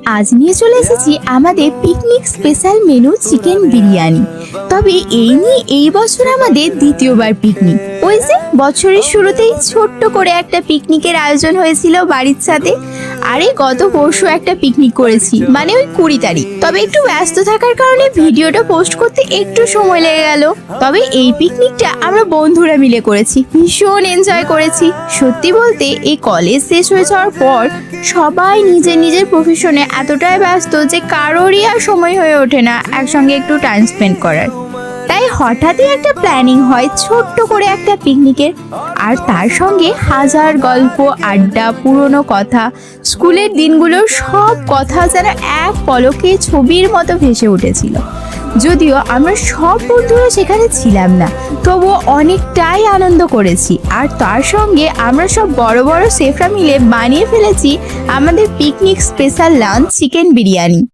আজ নিয়ে চলে এসেছি আমাদের picnic special menu chicken biryani. তবে এই বছর আমাদের দ্বিতীয়বার পিকনিক। ওই যে বছরের শুরুতেই ছোট্ট করে একটা পিকনিকের আয়োজন হয়েছিল বাড়ির সাথে। আরে গত পরশু একটা পিকনিক করেছি, মানে ওই 20 তারিখ। তবে একটু ব্যস্ত থাকার কারণে ভিডিওটা পোস্ট করতে একটু সময় লেগে গেল। তবে এই পিকনিকটা আমরা বন্ধুরা মিলে করেছি, ভীষণ এনজয় করেছি। সত্যি বলতে এই কলেজ শেষ হয়ে যাওয়ার পর সবাই নিজের নিজের প্রফেশনে এতটাই ব্যস্ত যে কারোরই আর সময় হয়ে ওঠে না একসঙ্গে একটু টাইম স্পেন্ড করার। তাই হঠাৎই একটা প্ল্যানিং হয় ছোট্ট করে একটা পিকনিকের। আর তার সঙ্গে হাজার গল্প, আড্ডা, পুরনো কথা, স্কুলের দিনগুলোর সব কথা যেন এক পলকে ছবির মতো ভেসে উঠেছিল। যদিও আমরা সব বন্ধুরা সেখানে ছিলাম না, তবুও অনেকটাই আনন্দ করেছি। আর তার সঙ্গে আমরা সব বড় বড় শেফরা মিলে বানিয়ে ফেলেছি আমাদের picnic special lunch chicken biryani.